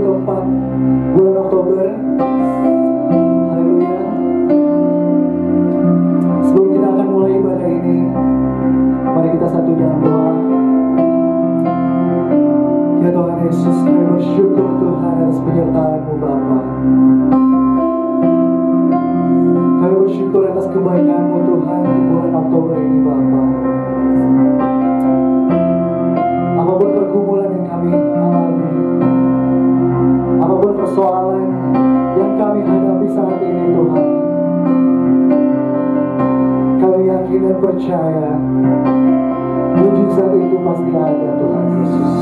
keempat bulan Oktober. Haleluya. Sebelum kita akan mulai ibadah ini, mari kita satu dalam doa. Ya Tuhan Yesus, kami bersyukur Tuhan atas penyertaan-Mu Bapa. Kami bersyukur atas kebaikan-Mu Tuhan di bulan Oktober ini Bapa. Apapun pergumulan yang kami alami, apapun persoalan yang kami hadapi saat ini Tuhan, kami yakin dan percaya mujizat itu pasti ada Tuhan Yesus.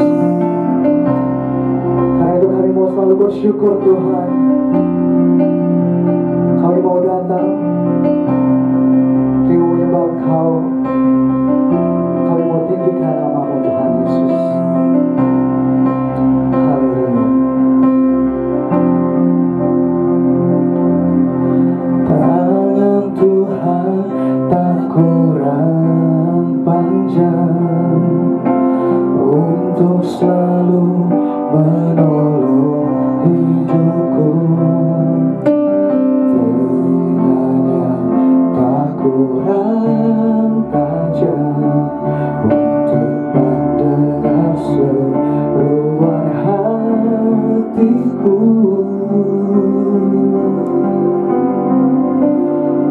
Karena itu kami mau selalu bersyukur Tuhan. Kami mau datang, kami mau menyembah Engkau, kami mau tinggikan nama-Mu Tuhan Yesus. Haleluya. Tangan Tuhan tak kurang panjang untuk selalu menolong hidupku. Telinganya tak kurang tajam untuk mendengar seruan hatiku.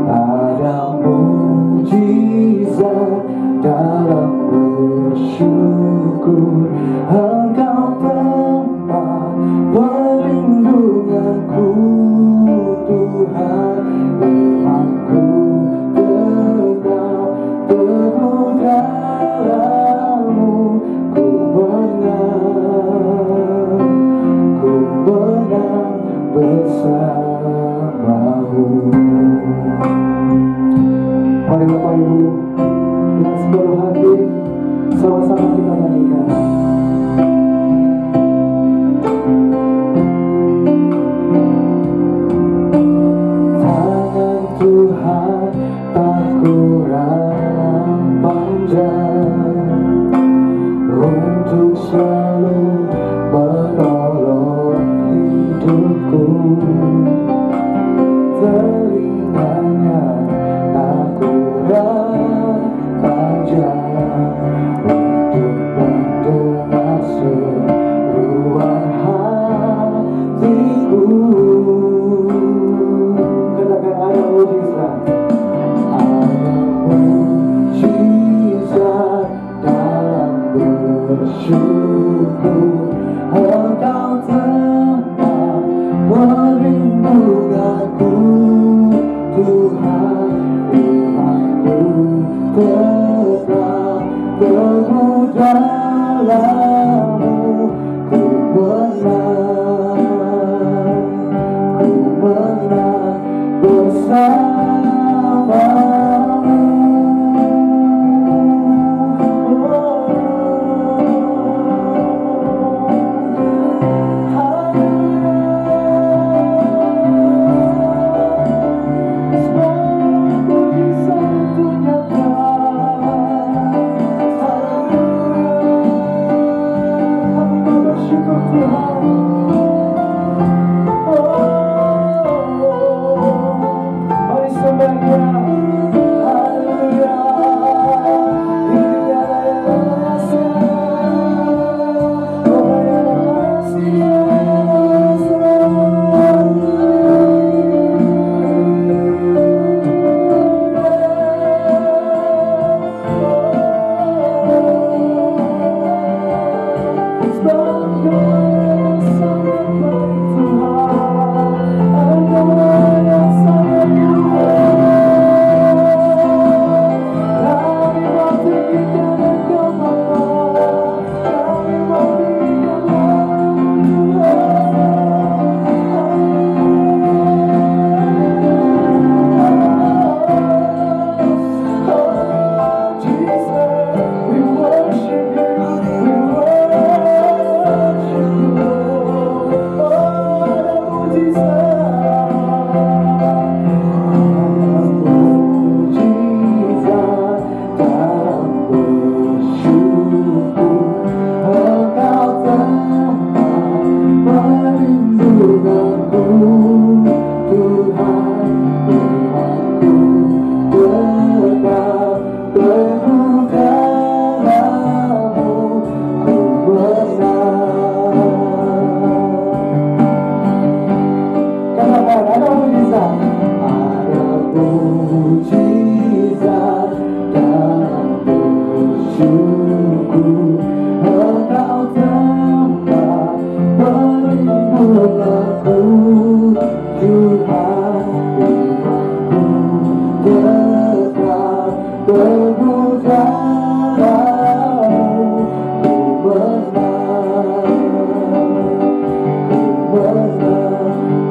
Ada mujizat dalam bersyukur. Engkau tempat perlindunganku Tuhan. Imanku tetap teguh dalam-Mu. Ku menang bersama-Mu. Mari Bapak Ibu, dengan seluruh hati sama-sama kita nyanyikan. Tangan Tuhan tak kurang panjang untuk selalu menolong hidupku. Telinganya tak kurang tajam untuk mendengar seruan hatiku. Katakan ada mujizat. Ada mujizat dalam bersyukur. Engkau tempat perlindunganku Tuhan. Imanku tetap teguh dalam-Mu. Ku menang bersama-Mu. Semua mujizat itu nyata. Tuhan firman-Ku tetap teguh dalam-Mu, ku menang. Katakan, ada mujizat, ada mujizat dalam bersyukur. Engkau tempat perlindunganku, Tuhan firman-Ku tetap teguh dalam-Mu, ku menang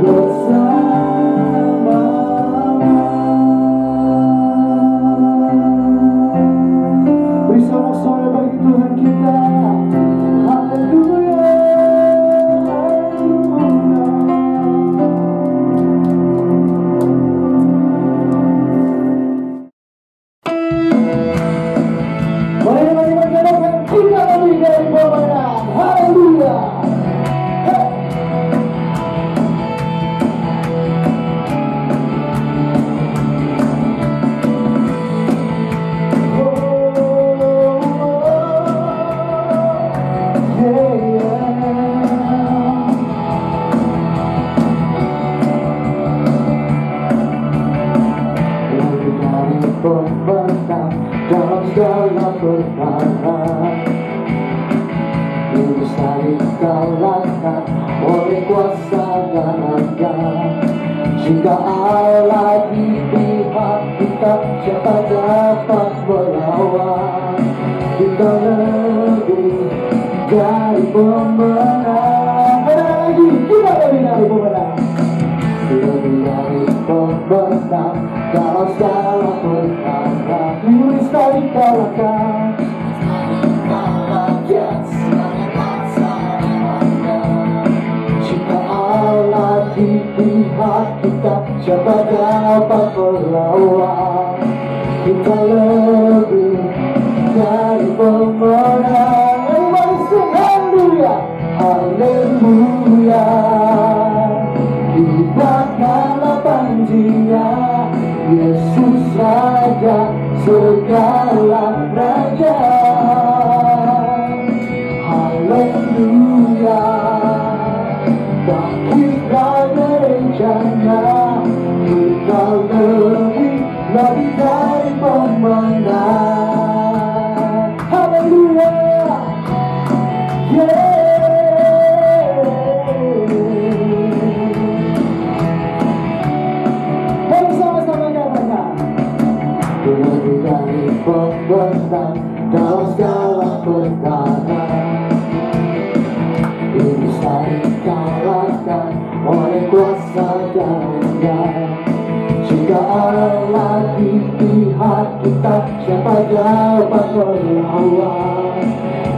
bersama-Mu. Beri sorak-sorai bagi Tuhan kita. Haleluya, mari bergabung kita lebih dari pemenang. Haleluya. Pembentang dalam segala perkara, yang bisa dikalahkan oleh kuasa ganaga. Jika Allah di pihak kita, siapa dapat melawan? Kita lebih dari pemenang. Lagi, kita lebih dari pemenang. Lebih dari pembentang dalam segala perkara, yang bisa dikalahkan. Jika Allah di pihak kita, siapa dapat melawan? Kita lebih dari pemenang. Everybody sing haleluya, haleluya. Dibakar panjinya Yesus Raja segala raja. Haleluya, bangkitlah gerejanya, kita lebih dari pemenang. Haleluya, yeah. Lebih dari pembentang dalam segala perkara, yang bisa dikalahkan oleh kuasa ganaga. Jika Allah di pihak kita, siapa dapat melawan?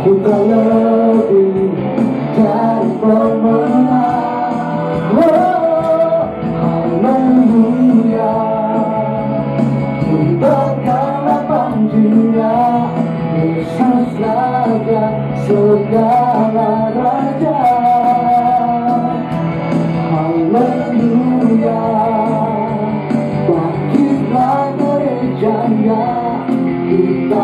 Kita lebih dari pemenang. Oh, haleluya. Bangkitlah panjinya Yesus Raja segala raja. Haleluya, bangkitlah gerejanya, kita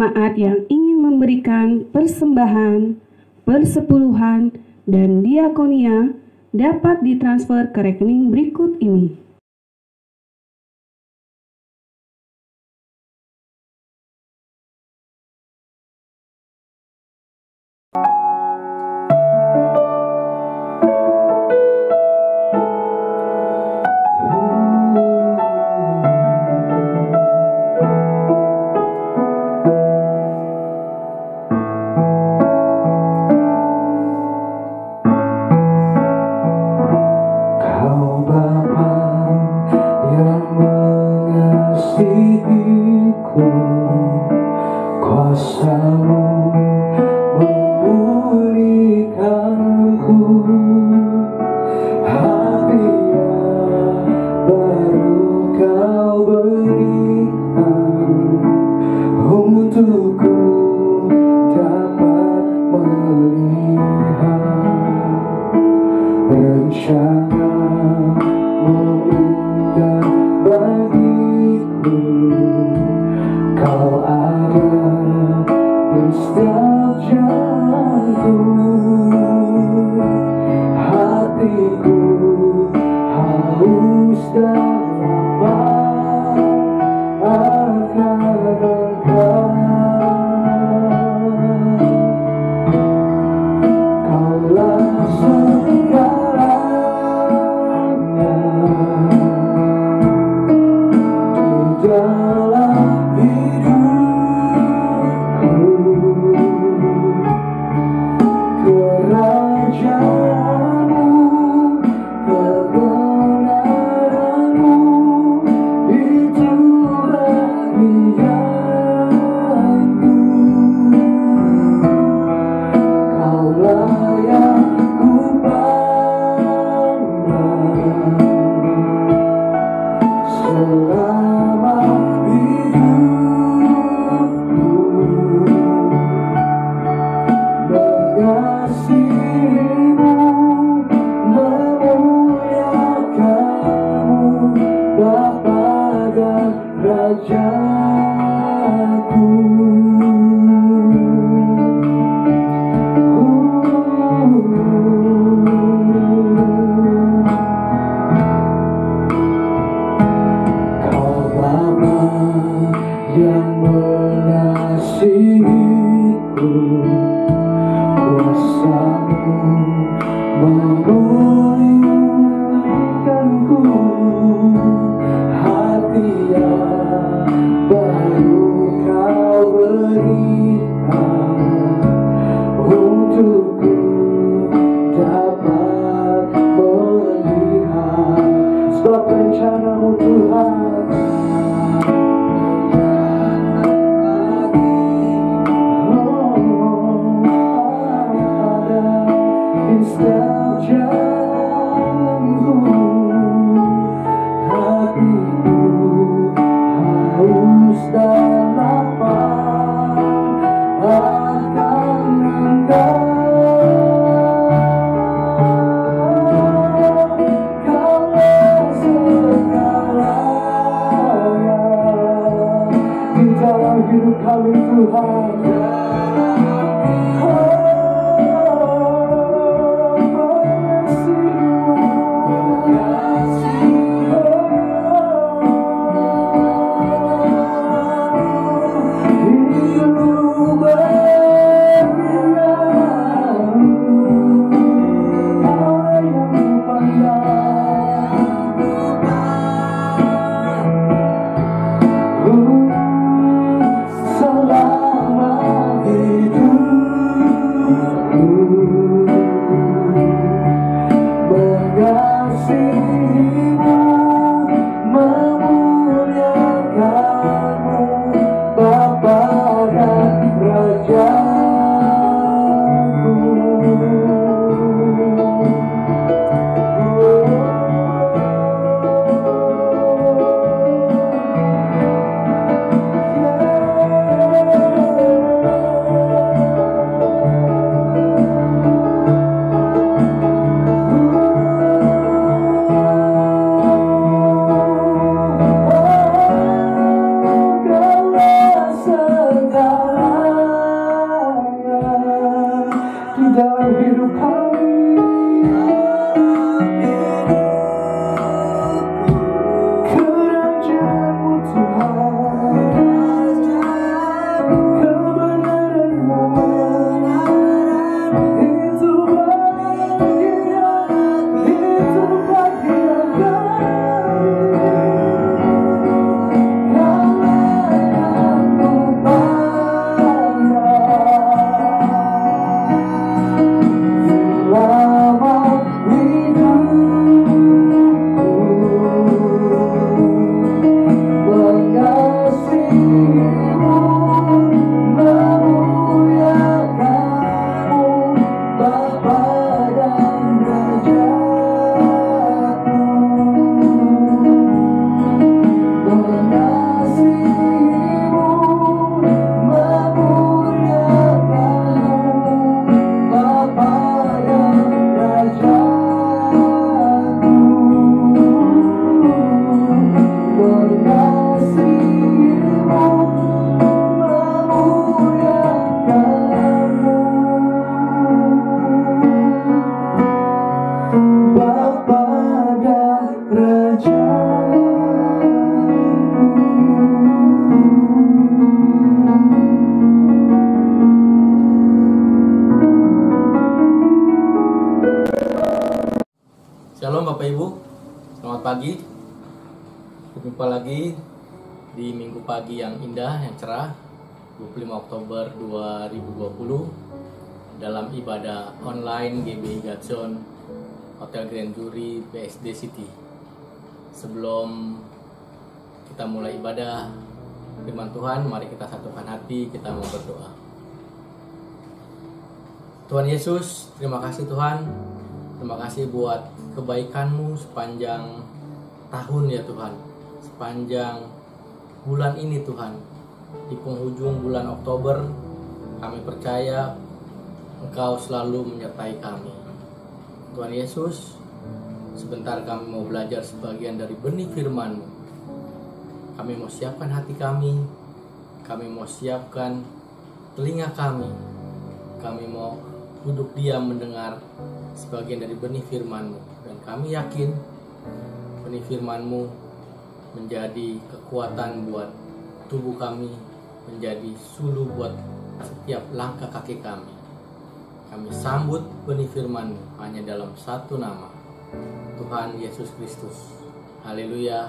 jemaat yang ingin memberikan persembahan, persepuluhan, dan diakonia dapat ditransfer ke rekening berikut ini. Kau Bapa yang mengasihiku, kuasa-Mu memulihkanku, hati yang baru Kau berikan untukku dapat melihat rencana-Mu indah bagiku. Kau ada di setiap jantung, hatiku haus dan lapar akan Engkau. Kaulah segala Bapa dan Raja. Shalom Bapak Ibu, selamat pagi. Berjumpa lagi di minggu pagi yang indah, yang cerah, 25 Oktober 2020 dalam ibadah online GBI Godzone Hotel Grand Jury BSD City. Sebelum kita mulai ibadah firman Tuhan, mari kita satukan hati, kita mau berdoa. Tuhan Yesus, terima kasih Tuhan. Terima kasih buat kebaikan-Mu sepanjang tahun ya Tuhan. Sepanjang bulan ini Tuhan. Di penghujung bulan Oktober, kami percaya Engkau selalu menyertai kami. Tuhan Yesus, sebentar kami mau belajar sebagian dari benih firman-Mu. Kami mau siapkan hati kami mau siapkan telinga kami mau duduk diam mendengar sebagian dari benih firman-Mu, dan kami yakin benih firman-Mu menjadi kekuatan buat tubuh kami, menjadi suluh buat setiap langkah kaki kami. Kami sambut benih firman-Mu hanya dalam satu nama, Tuhan Yesus Kristus. Haleluya,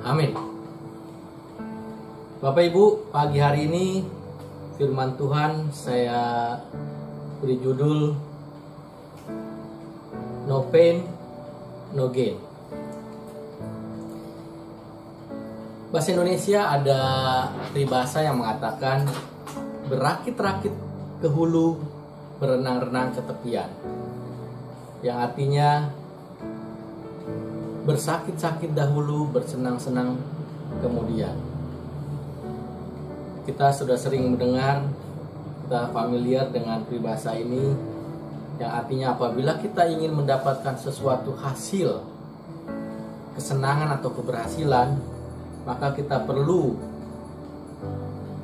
amin. Bapak Ibu, pagi hari ini firman Tuhan saya beri judul No Pain, No Gain. Bahasa Indonesia ada peribahasa yang mengatakan berakit-rakit ke hulu, berenang-renang ke tepian. Yang artinya bersakit-sakit dahulu, bersenang-senang kemudian. Kita sudah sering mendengar, kita familiar dengan peribahasa ini, yang artinya apabila kita ingin mendapatkan sesuatu hasil, kesenangan atau keberhasilan, maka kita perlu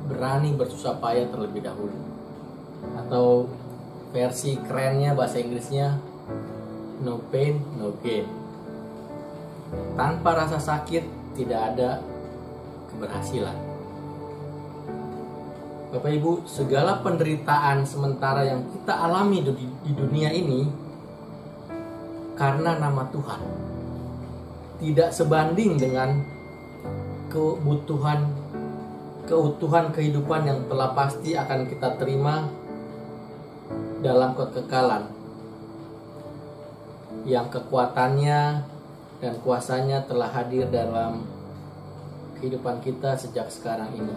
berani bersusah payah terlebih dahulu. Atau versi kerennya bahasa Inggrisnya, no pain, no gain. Tanpa rasa sakit tidak ada keberhasilan. Bapak Ibu, segala penderitaan sementara yang kita alami di dunia ini karena nama Tuhan tidak sebanding dengan keutuhan kehidupan yang telah pasti akan kita terima dalam kekekalan, yang kekuatannya dan kuasanya telah hadir dalam kehidupan kita sejak sekarang ini.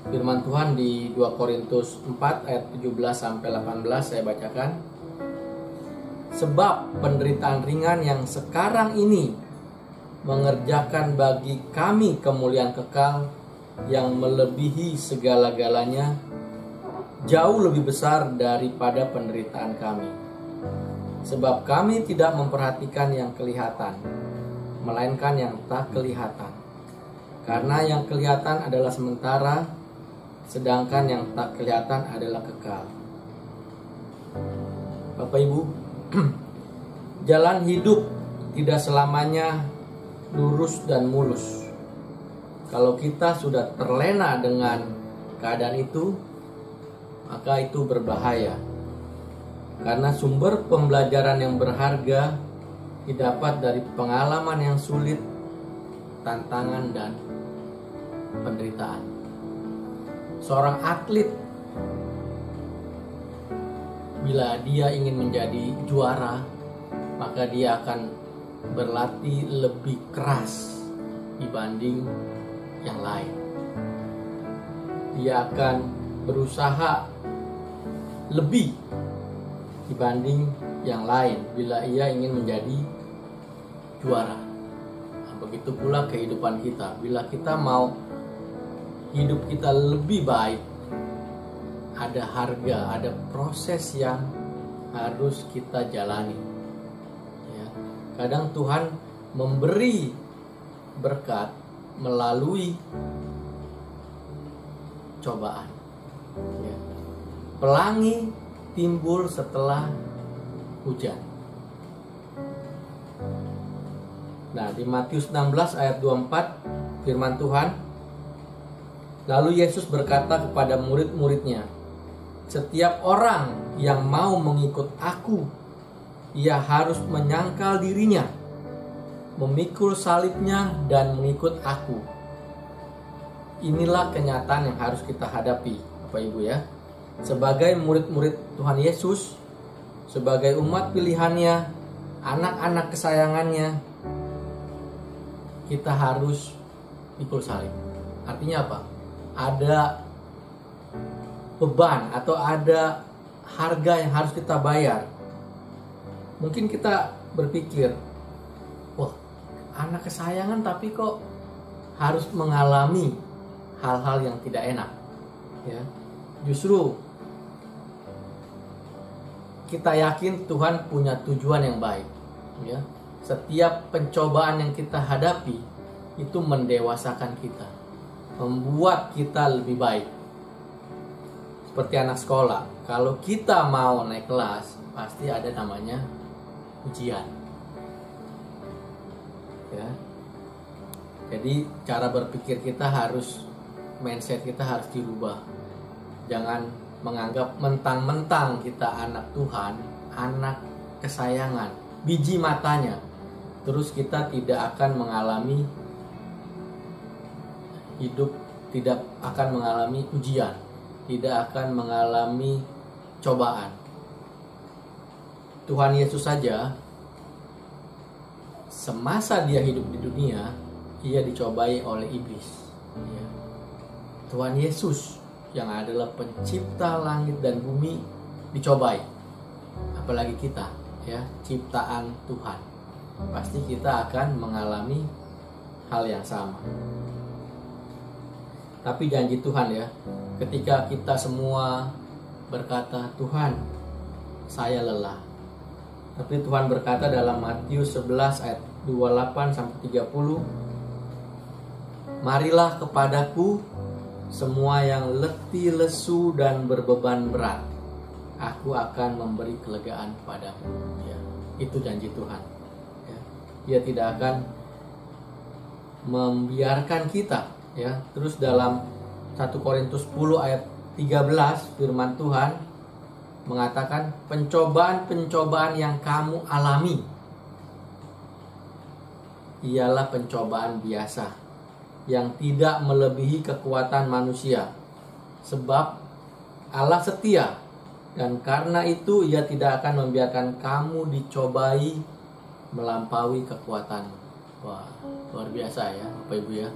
Firman Tuhan di 2 Korintus 4 ayat 17-18 saya bacakan. Sebab penderitaan ringan yang sekarang ini mengerjakan bagi kami kemuliaan kekal yang melebihi segala-galanya, jauh lebih besar daripada penderitaan kami. Sebab kami tidak memperhatikan yang kelihatan, melainkan yang tak kelihatan. Karena yang kelihatan adalah sementara, sedangkan yang tak kelihatan adalah kekal. Bapak Ibu, jalan hidup tidak selamanya lurus dan mulus. Kalau kita sudah terlena dengan keadaan itu, maka itu berbahaya. Karena sumber pembelajaran yang berharga didapat dari pengalaman yang sulit, tantangan, dan penderitaan. Seorang atlet, bila dia ingin menjadi juara, maka dia akan berlatih lebih keras dibanding yang lain. Dia akan berusaha lebih dibanding yang lain bila ia ingin menjadi juara. Nah, begitu pula kehidupan kita. Bila kita mau hidup kita lebih baik, ada harga, ada proses yang harus kita jalani. Ya. Kadang Tuhan memberi berkat melalui cobaan. Ya. Pelangi timbul setelah hujan. Nah, di Matius 16 ayat 24 firman Tuhan, lalu Yesus berkata kepada murid-muridnya, setiap orang yang mau mengikut aku, ia harus menyangkal dirinya, memikul salibnya dan mengikut aku. Inilah kenyataan yang harus kita hadapi, Bapak Ibu ya. Sebagai murid-murid Tuhan Yesus, sebagai umat pilihannya, anak-anak kesayangannya, kita harus pikul salib. Artinya apa? Ada beban atau ada harga yang harus kita bayar. Mungkin kita berpikir, wah, anak kesayangan tapi kok harus mengalami hal-hal yang tidak enak, ya. Justru kita yakin Tuhan punya tujuan yang baik, ya. Setiap pencobaan yang kita hadapi itu mendewasakan kita, membuat kita lebih baik. Seperti anak sekolah, kalau kita mau naik kelas, pasti ada namanya ujian, ya. Jadi cara berpikir kita harus, mindset kita harus dirubah. Jangan menganggap mentang-mentang kita anak Tuhan, anak kesayangan, biji matanya, terus kita tidak akan mengalami hidup, tidak akan mengalami ujian, tidak akan mengalami cobaan. Tuhan Yesus saja, semasa dia hidup di dunia, ia dicobai oleh iblis, ya. Tuhan Yesus yang adalah pencipta langit dan bumi dicobai, apalagi kita, ya, ciptaan Tuhan. Pasti kita akan mengalami hal yang sama. Tapi janji Tuhan, ya, ketika kita semua berkata, Tuhan, saya lelah. Tapi Tuhan berkata dalam Matius 11 ayat 28 sampai 30, marilah kepadaku semua yang letih, lesu dan berbeban berat, aku akan memberi kelegaan padamu. Ya, itu janji Tuhan. Ya, dia tidak akan membiarkan kita. Ya, terus dalam 1 Korintus 10 ayat 13 firman Tuhan mengatakan, pencobaan-pencobaan yang kamu alami ialah pencobaan biasa yang tidak melebihi kekuatan manusia, sebab Allah setia, dan karena itu ia tidak akan membiarkan kamu dicobai melampaui kekuatanmu. Wah, luar biasa ya Bapak Ibu ya.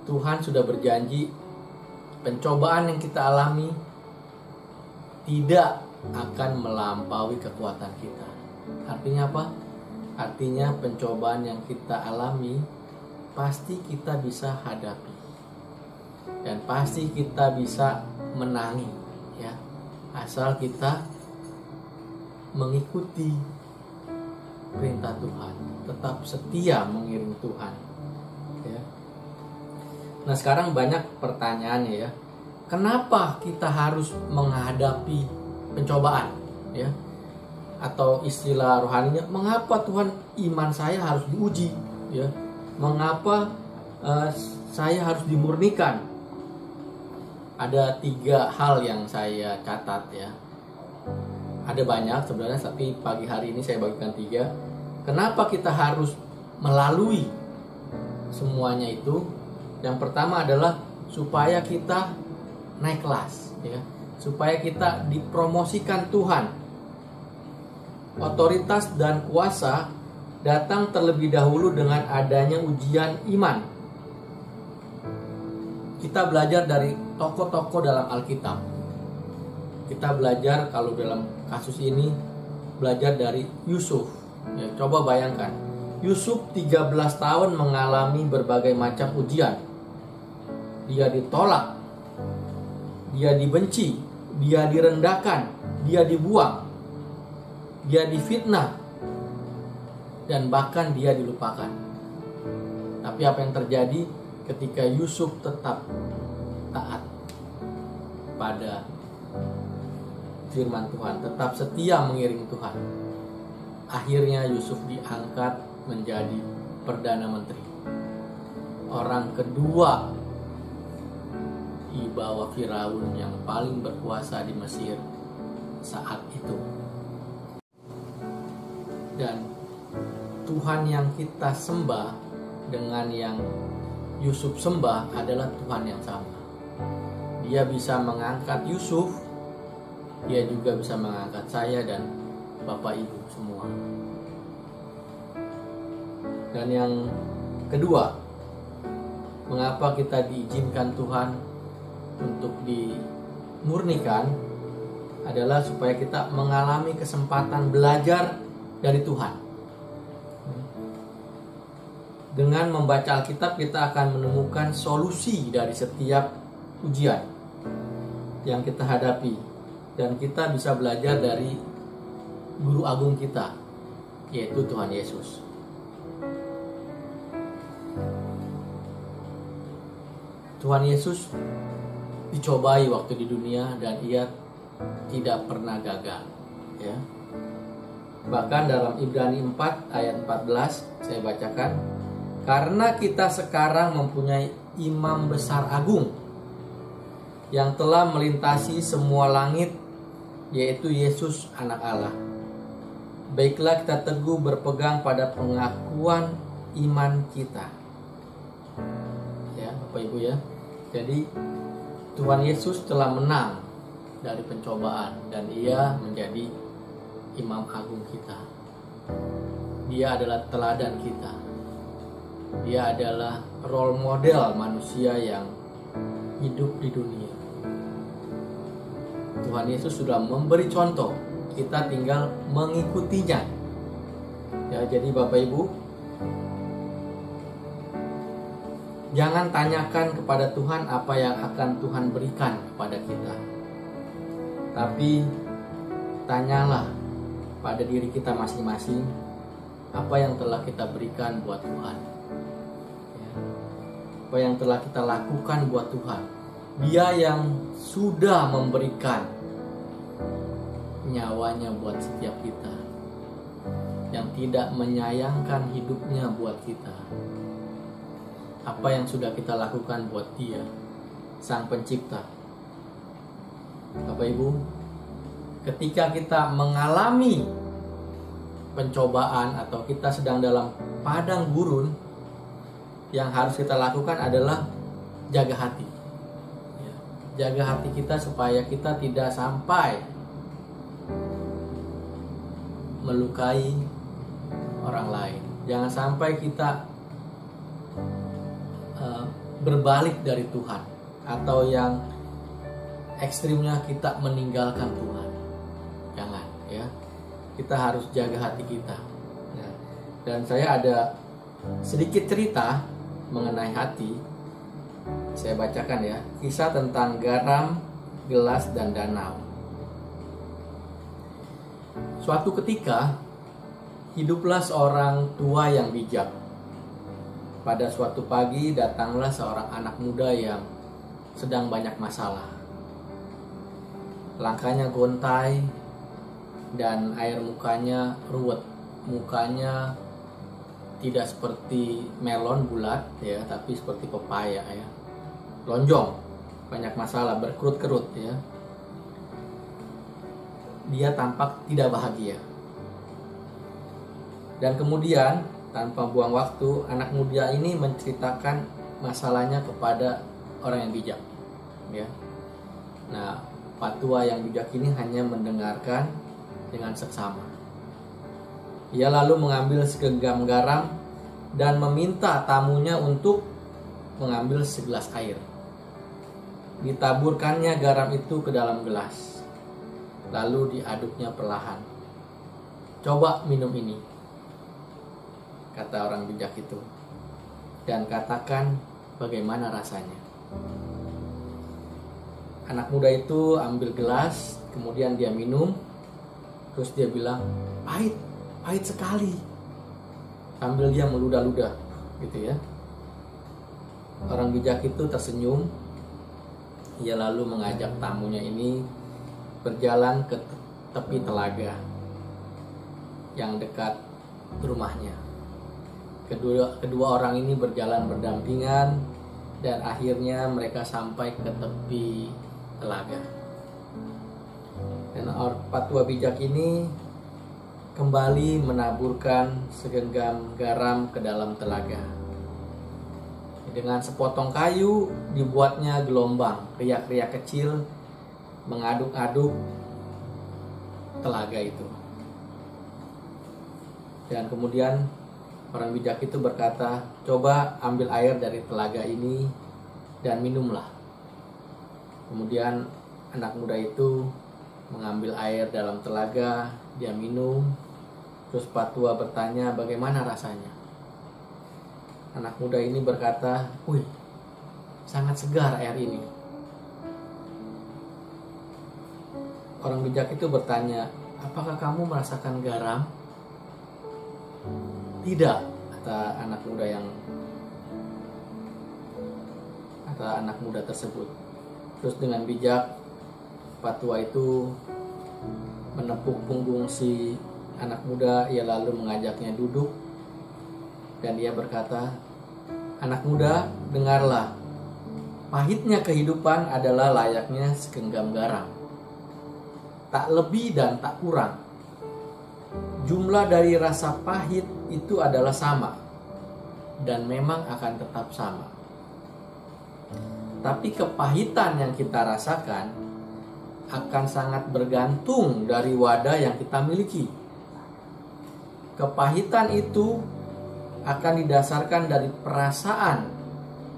Tuhan sudah berjanji pencobaan yang kita alami tidak akan melampaui kekuatan kita. Artinya apa? Artinya pencobaan yang kita alami pasti kita bisa hadapi dan pasti kita bisa menangi, ya, asal kita mengikuti perintah Tuhan, tetap setia mengiring Tuhan, ya. Nah, sekarang banyak pertanyaannya, ya, kenapa kita harus menghadapi pencobaan, ya, atau istilah rohaninya, mengapa Tuhan iman saya harus diuji, ya, mengapa saya harus dimurnikan? Ada 3 hal yang saya catat, ya. Ada banyak sebenarnya, tapi pagi hari ini saya bagikan 3. Kenapa kita harus melalui semuanya itu? Yang pertama adalah supaya kita naik kelas, ya, supaya kita dipromosikan Tuhan. Otoritas dan kuasa datang terlebih dahulu dengan adanya ujian iman. Kita belajar dari tokoh-tokoh dalam Alkitab. Kita belajar, kalau dalam kasus ini, belajar dari Yusuf. Ya, coba bayangkan, Yusuf 13 tahun mengalami berbagai macam ujian. Dia ditolak, dia dibenci, dia direndahkan, dia dibuang, dia difitnah, dan bahkan dia dilupakan. Tapi apa yang terjadi ketika Yusuf tetap taat pada firman Tuhan, tetap setia mengiring Tuhan? akhirnya Yusuf diangkat menjadi Perdana Menteri. Orang kedua di bawah Firaun yang paling berkuasa di Mesir saat itu. Dan Tuhan yang kita sembah dengan yang Yusuf sembah adalah Tuhan yang sama. Dia bisa mengangkat Yusuf, dia juga bisa mengangkat saya dan Bapak Ibu semua. Dan yang kedua, mengapa kita diizinkan Tuhan untuk dimurnikan adalah supaya kita mengalami kesempatan belajar dari Tuhan. Dengan membaca Alkitab kita akan menemukan solusi dari setiap ujian yang kita hadapi, dan kita bisa belajar dari guru agung kita, yaitu Tuhan Yesus. Tuhan Yesus dicobai waktu di dunia dan ia tidak pernah gagal, ya. Bahkan dalam Ibrani 4 ayat 14 saya bacakan, karena kita sekarang mempunyai imam besar agung yang telah melintasi semua langit, yaitu Yesus anak Allah. Baiklah kita teguh berpegang pada pengakuan iman kita. Ya, Bapak Ibu ya. Jadi Tuhan Yesus telah menang dari pencobaan dan ia menjadi imam agung kita. Dia adalah teladan kita. Dia adalah role model manusia yang hidup di dunia. Tuhan Yesus sudah memberi contoh, kita tinggal mengikutinya. Ya, jadi Bapak Ibu, jangan tanyakan kepada Tuhan apa yang akan Tuhan berikan kepada kita. Tapi tanyalah pada diri kita masing-masing, apa yang telah kita berikan buat Tuhan. Apa yang telah kita lakukan buat Tuhan. Dia yang sudah memberikan nyawanya buat setiap kita, yang tidak menyayangkan hidupnya buat kita. Apa yang sudah kita lakukan buat Dia, Sang Pencipta. Bapak Ibu, ketika kita mengalami pencobaan atau kita sedang dalam padang gurun, yang harus kita lakukan adalah jaga hati. Jaga hati kita supaya kita tidak sampai melukai orang lain. Jangan sampai kita berbalik dari Tuhan, atau yang ekstrimnya kita meninggalkan Tuhan. Jangan, ya. Kita harus jaga hati kita. Nah, dan saya ada sedikit cerita mengenai hati. Saya bacakan ya, kisah tentang garam, gelas, dan danau. Suatu ketika, hiduplah seorang tua yang bijak. Pada suatu pagi, datanglah seorang anak muda yang sedang banyak masalah. Langkahnya gontai, dan air mukanya ruwet. Mukanya tidak seperti melon bulat ya, tapi seperti pepaya ya. Lonjong, banyak masalah, berkerut-kerut ya. Dia tampak tidak bahagia. Dan kemudian tanpa buang waktu, anak muda ini menceritakan masalahnya kepada orang yang bijak ya. Nah, Pak Tua yang bijak ini hanya mendengarkan dengan seksama. Ia lalu mengambil segenggam garam dan meminta tamunya untuk mengambil segelas air. Ditaburkannya garam itu ke dalam gelas, lalu diaduknya perlahan. Coba minum ini, kata orang bijak itu, dan katakan bagaimana rasanya. Anak muda itu ambil gelas, kemudian dia minum, terus dia bilang, pahit, pahit sekali, sambil dia meludah-ludah gitu ya. Orang bijak itu tersenyum. Ia lalu mengajak tamunya ini berjalan ke tepi telaga. yang dekat rumahnya. Kedua orang ini berjalan berdampingan dan akhirnya mereka sampai ke tepi telaga. Dan patua bijak ini kembali menaburkan segenggam garam ke dalam telaga. Dengan sepotong kayu dibuatnya gelombang, riak-riak kecil mengaduk-aduk telaga itu. Dan kemudian orang bijak itu berkata, "Coba ambil air dari telaga ini dan minumlah." Kemudian anak muda itu mengambil air dalam telaga, dia minum. Terus patua bertanya, "Bagaimana rasanya?" Anak muda ini berkata, "Wih, sangat segar air ini." Orang bijak itu bertanya, "Apakah kamu merasakan garam?" "Tidak," kata anak muda tersebut. Terus dengan bijak patua itu menepuk punggung si anak muda, ia lalu mengajaknya duduk dan ia berkata, "Anak muda, dengarlah. Pahitnya kehidupan adalah layaknya segenggam garam. Tak lebih dan tak kurang. Jumlah dari rasa pahit itu adalah sama dan memang akan tetap sama. Tapi kepahitan yang kita rasakan akan sangat bergantung dari wadah yang kita miliki. Kepahitan itu akan didasarkan dari perasaan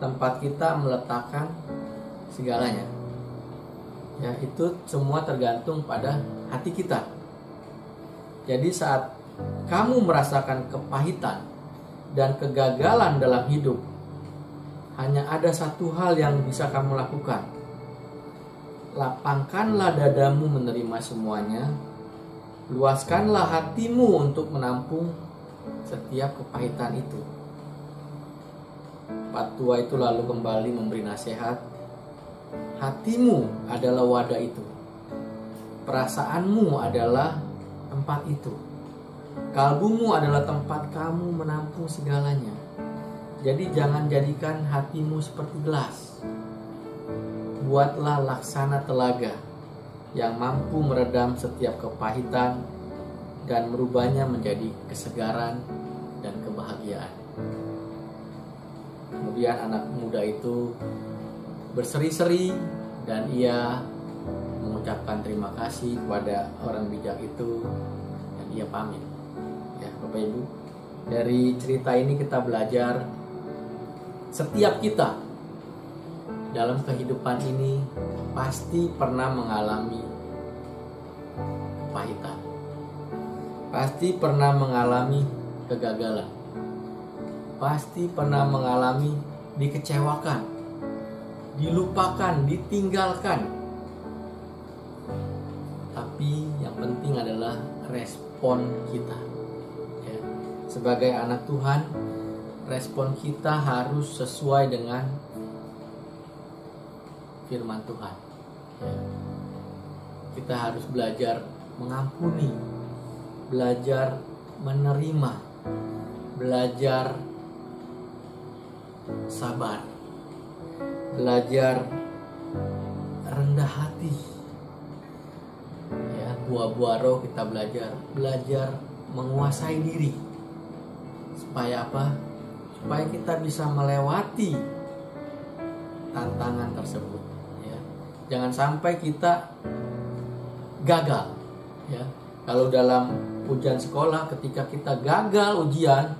tempat kita meletakkan segalanya. Ya, itu semua tergantung pada hati kita. Jadi saat kamu merasakan kepahitan dan kegagalan dalam hidup, hanya ada satu hal yang bisa kamu lakukan. Lapangkanlah dadamu menerima semuanya. Luaskanlah hatimu untuk menampung setiap kepahitan itu. Patua itu lalu kembali memberi nasihat. Hatimu adalah wadah itu. Perasaanmu adalah tempat itu. Kalbumu adalah tempat kamu menampung segalanya. Jadi jangan jadikan hatimu seperti gelas. Buatlah laksana telaga yang mampu meredam setiap kepahitan dan merubahnya menjadi kesegaran dan kebahagiaan. Kemudian anak muda itu berseri-seri dan ia mengucapkan terima kasih kepada orang bijak itu dan ia pamit. Ya, Bapak Ibu, dari cerita ini kita belajar setiap kita dalam kehidupan ini pasti pernah mengalami kepahitan. Pasti pernah mengalami kegagalan. Pasti pernah mengalami dikecewakan, dilupakan, ditinggalkan. Tapi yang penting adalah respon kita. Ya. Sebagai anak Tuhan, respon kita harus sesuai dengan firman Tuhan. Ya. Kita harus belajar mengampuni, belajar menerima, belajar sabar, belajar rendah hati. Ya, buah-buah roh kita belajar menguasai diri. Supaya apa? Supaya kita bisa melewati tantangan tersebut. Ya. Jangan sampai kita gagal. Ya. Kalau dalam ujian sekolah, ketika kita gagal ujian,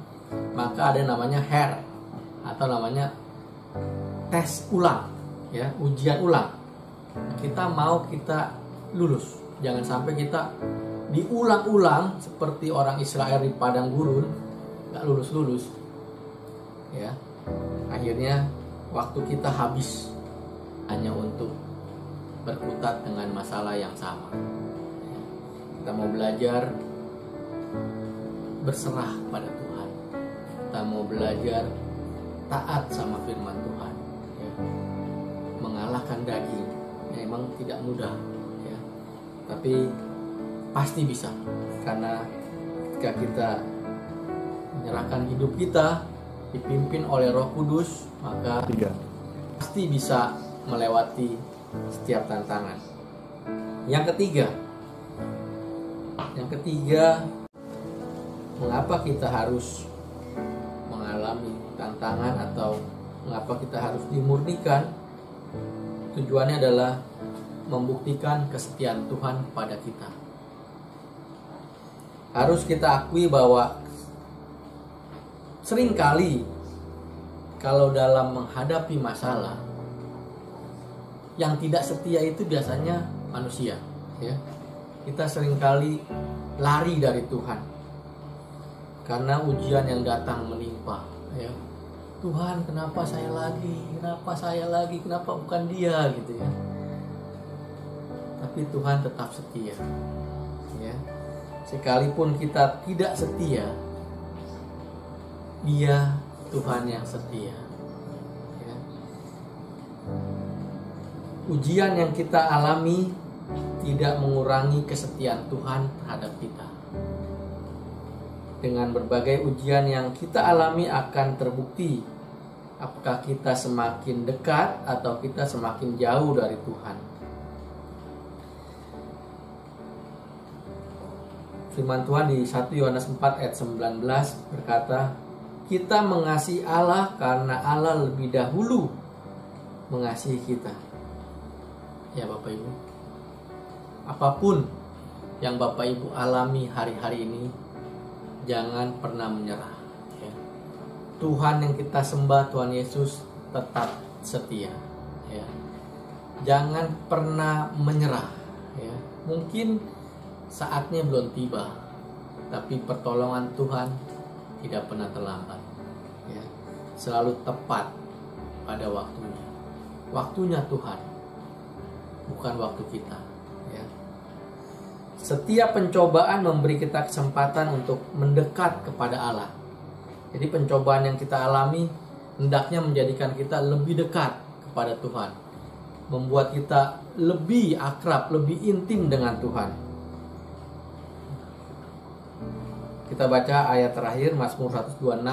maka ada namanya HER atau namanya tes ulang, ya, ujian ulang. Kita lulus. Jangan sampai kita diulang-ulang seperti orang Israel di padang gurun, gak lulus-lulus. Ya, akhirnya waktu kita habis hanya untuk berkutat dengan masalah yang sama. Kita mau belajar berserah pada Tuhan. Kita mau belajar taat sama firman Tuhan. Ya. Mengalahkan daging memang tidak mudah. Ya. Tapi pasti bisa. Karena ketika ketika kita menyerahkan hidup kita dipimpin oleh Roh Kudus, maka pasti bisa melewati setiap tantangan. Yang ketiga, mengapa kita harus mengalami tantangan atau mengapa kita harus dimurnikan? Tujuannya adalah membuktikan kesetiaan Tuhan pada kita. Harus kita akui bahwa seringkali kalau dalam menghadapi masalah, yang tidak setia itu biasanya manusia, ya. Kita seringkali lari dari Tuhan karena ujian yang datang menimpa, ya. Tuhan, kenapa saya lagi, kenapa bukan dia, gitu ya. Tapi Tuhan tetap setia, ya. Sekalipun kita tidak setia, Dia Tuhan yang setia, ya. Ujian yang kita alami tidak mengurangi kesetiaan Tuhan terhadap kita. Dengan berbagai ujian yang kita alami akan terbukti apakah kita semakin dekat atau kita semakin jauh dari Tuhan. Firman Tuhan di 1 Yohanes 4 ayat 19 berkata, kita mengasihi Allah karena Allah lebih dahulu mengasihi kita. Ya Bapak Ibu, apapun yang Bapak Ibu alami hari-hari ini, jangan pernah menyerah, ya. Tuhan yang kita sembah, Tuhan Yesus, tetap setia, ya. Jangan pernah menyerah, ya. Mungkin saatnya belum tiba, tapi pertolongan Tuhan tidak pernah terlambat, ya. Selalu tepat pada waktunya. Waktunya Tuhan, bukan waktu kita, ya. Setiap pencobaan memberi kita kesempatan untuk mendekat kepada Allah. Jadi pencobaan yang kita alami hendaknya menjadikan kita lebih dekat kepada Tuhan, membuat kita lebih akrab, lebih intim dengan Tuhan. Kita baca ayat terakhir Mazmur 126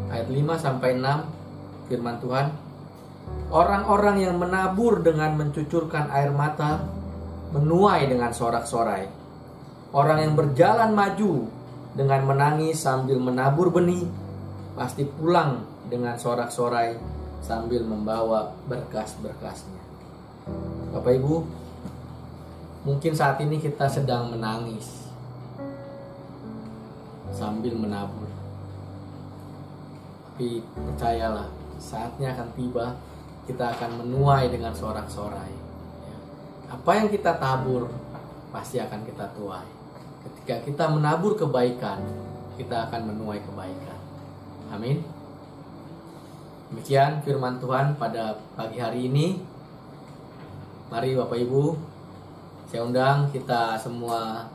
ayat 5-6. Firman Tuhan, orang-orang yang menabur dengan mencucurkan air mata menuai dengan sorak-sorai. Orang yang berjalan maju dengan menangis sambil menabur benih pasti pulang dengan sorak-sorai sambil membawa berkas-berkasnya. Bapak Ibu, mungkin saat ini kita sedang menangis sambil menabur. Tapi percayalah, saatnya akan tiba, kita akan menuai dengan sorak-sorai. Apa yang kita tabur pasti akan kita tuai. Ketika kita menabur kebaikan, kita akan menuai kebaikan. Amin. Demikian firman Tuhan pada pagi hari ini. Mari Bapak Ibu, saya undang kita semua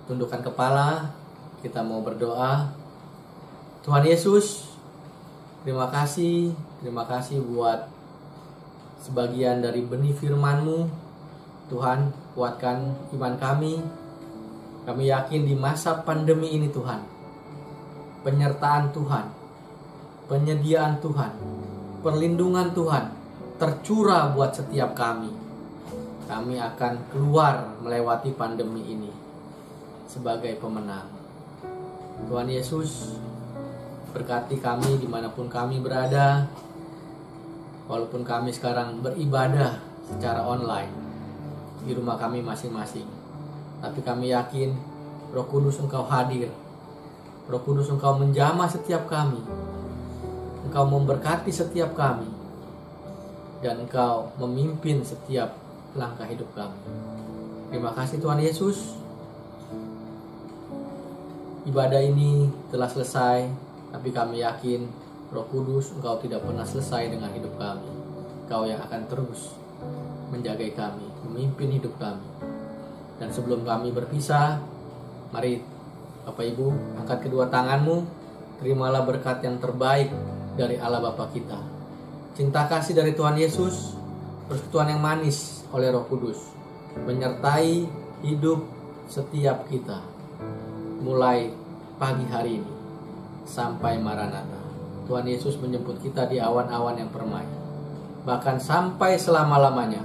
tundukkan kepala. Kita mau berdoa. Tuhan Yesus, terima kasih buat sebagian dari benih firman-Mu. Tuhan, kuatkan iman kami. Kami yakin di masa pandemi ini Tuhan, penyertaan Tuhan, penyediaan Tuhan, perlindungan Tuhan tercurah buat setiap kami. Kami akan keluar melewati pandemi ini sebagai pemenang. Tuhan Yesus, berkati kami dimanapun kami berada. Walaupun kami sekarang beribadah secara online di rumah kami masing-masing, tapi kami yakin Roh Kudus Engkau hadir. Roh Kudus Engkau menjamah setiap kami. Engkau memberkati setiap kami. Dan Engkau memimpin setiap langkah hidup kami. Terima kasih Tuhan Yesus. Ibadah ini telah selesai, tapi kami yakin Roh Kudus Engkau tidak pernah selesai dengan hidup kami. Engkau yang akan terus menjaga kami, memimpin hidup kami. Dan sebelum kami berpisah, mari Bapak Ibu angkat kedua tanganmu. Terimalah berkat yang terbaik dari Allah Bapa kita, cinta kasih dari Tuhan Yesus, persekutuan yang manis oleh Roh Kudus menyertai hidup setiap kita. mulai pagi hari ini sampai Maranatha. Tuhan Yesus menjemput kita di awan-awan yang permai, bahkan sampai selama-lamanya.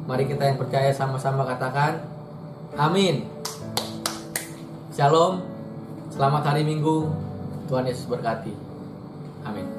Mari kita yang percaya sama-sama katakan amin. Shalom, selamat hari Minggu, Tuhan Yesus berkati. Amin.